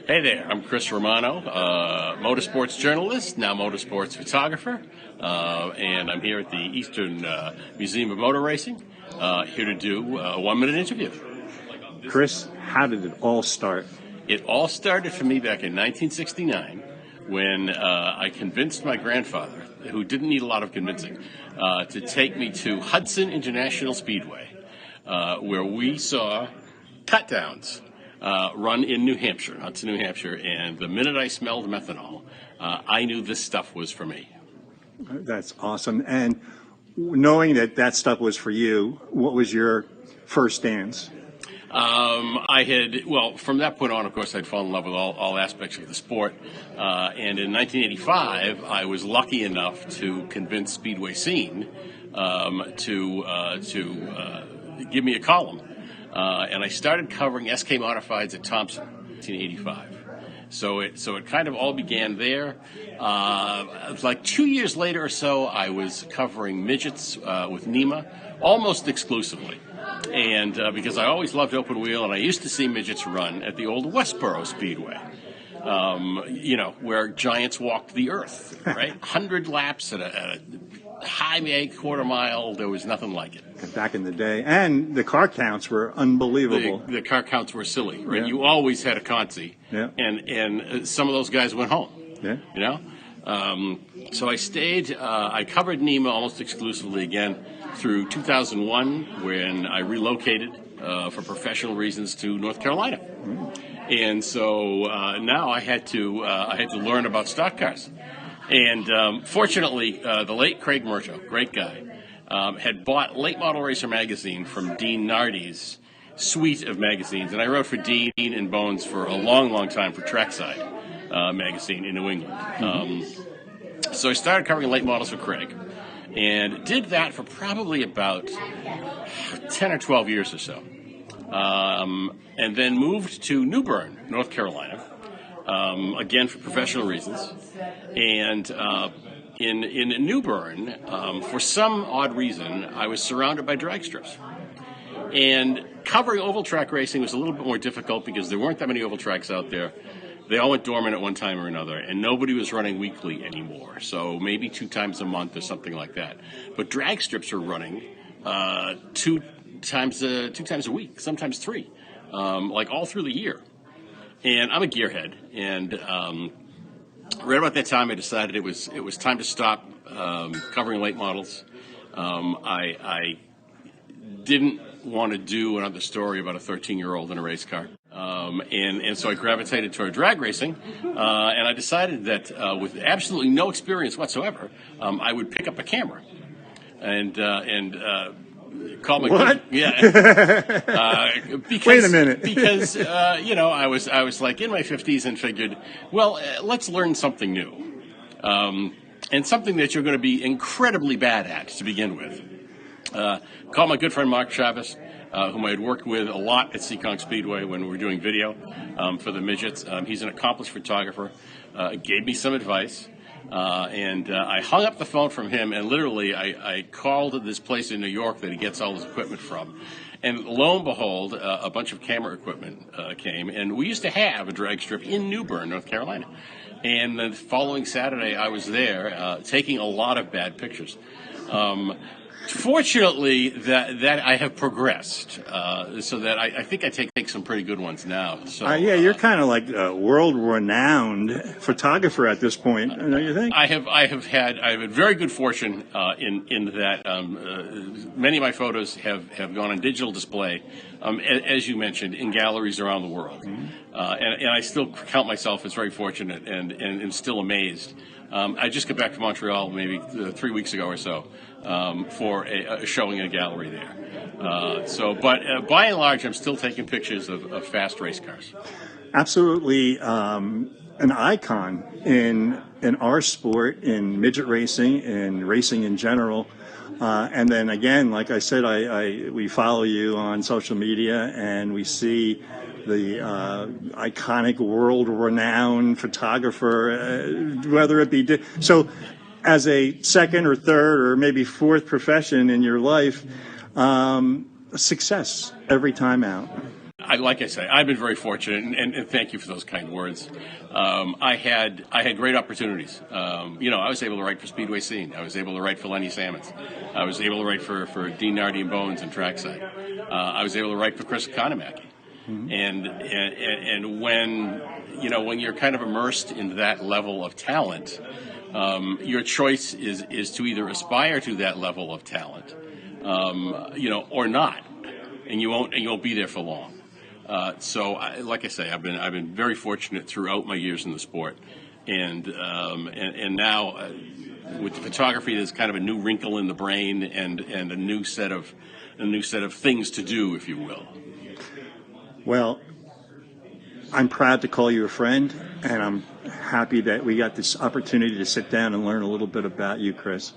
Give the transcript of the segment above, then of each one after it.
Hey there, I'm Chris Romano, motorsports journalist, now motorsports photographer, and I'm here at the Eastern Museum of Motor Racing, here to do a 1-minute interview. Chris, how did it all start? It all started for me back in 1969 when I convinced my grandfather, who didn't need a lot of convincing, to take me to Hudson International Speedway, where we saw cut-downs run in New Hampshire, Hudson, New Hampshire, and the minute I smelled methanol, I knew this stuff was for me. That's awesome. And knowing that that stuff was for you, what was your first dance? From that point on, of course, I'd fallen in love with all aspects of the sport. And in 1985, I was lucky enough to convince Speedway Scene to give me a column. And I started covering SK Modifieds at Thompson in 1985. So it kind of all began there. Like 2 years later or so, I was covering midgets with NEMA almost exclusively. And because I always loved open wheel, and I used to see midgets run at the old Westboro Speedway, where giants walked the earth, right? 100 laps at a high quarter mile. There was nothing like it. Back in the day. And the car counts were unbelievable. The car counts were silly, right? Yeah. You always had a consi, yeah. and some of those guys went home, yeah. So I stayed, I covered NEMA almost exclusively again through 2001 when I relocated for professional reasons to North Carolina. And so now I had to learn about stock cars. And fortunately, the late Craig Murto, great guy, had bought Late Model Racer magazine from Dean Nardi's suite of magazines. And I wrote for Dean and Bones for a long, long time for Trackside magazine in New England. So I started covering late models for Craig and did that for probably about 10 or 12 years or so. And then moved to New Bern, North Carolina, again for professional reasons. And in New Bern, for some odd reason, I was surrounded by drag strips. And covering oval track racing was a little bit more difficult because there weren't that many oval tracks out there. They all went dormant at one time or another, and nobody was running weekly anymore. So maybe 2 times a month or something like that. But drag strips are running 2 times a week, sometimes 3, like all through the year. And I'm a gearhead, and right about that time, I decided it was time to stop covering late models. I didn't want to do another story about a 13-year-old in a race car. And so I gravitated toward drag racing, and I decided that with absolutely no experience whatsoever, I would pick up a camera and call my what? Because, wait a minute. because I was like in my 50s and figured, well, let's learn something new, and something that you're going to be incredibly bad at to begin with. Called my good friend Mark Chavez, whom I had worked with a lot at Seekonk Speedway when we were doing video for the midgets. He's an accomplished photographer, gave me some advice, and I hung up the phone from him, and literally I called this place in New York that he gets all his equipment from. And lo and behold, a bunch of camera equipment came, and we used to have a drag strip in New Bern, North Carolina. And the following Saturday, I was there taking a lot of bad pictures. Fortunately, that I have progressed, so that I think I take some pretty good ones now. So you're kind of like a world-renowned photographer at this point, don't you think? I have had very good fortune in that many of my photos have gone on digital display, as you mentioned, in galleries around the world, and I still count myself as very fortunate and am still amazed. I just got back from Montreal maybe 3 weeks ago or so for a showing in a gallery there. But by and large, I'm still taking pictures of fast race cars. Absolutely an icon in our sport, in midget racing, in racing in general. And then again, like I said, we follow you on social media, and we see the iconic, world-renowned photographer, whether it be... So as a second or third or maybe fourth profession in your life, success every time out. like I say, I've been very fortunate, and thank you for those kind words. I had great opportunities. I was able to write for Speedway Scene. I was able to write for Lenny Salmons. I was able to write for Dean Nardi and Bones and Trackside. I was able to write for Chris Economaki. And when you're kind of immersed in that level of talent, your choice is to either aspire to that level of talent, or not, and you won't be there for long. So, like I say, I've been very fortunate throughout my years in the sport, and now with the photography, there's kind of a new wrinkle in the brain and a new set of things to do, if you will. Well, I'm proud to call you a friend, and I'm happy that we got this opportunity to sit down and learn a little bit about you, Chris.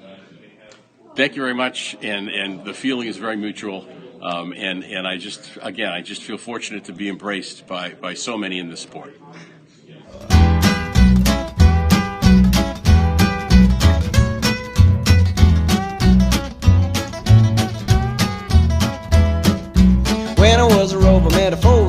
Thank you very much, and the feeling is very mutual. And I just feel fortunate to be embraced by so many in this sport. When I was a rover, met a fool.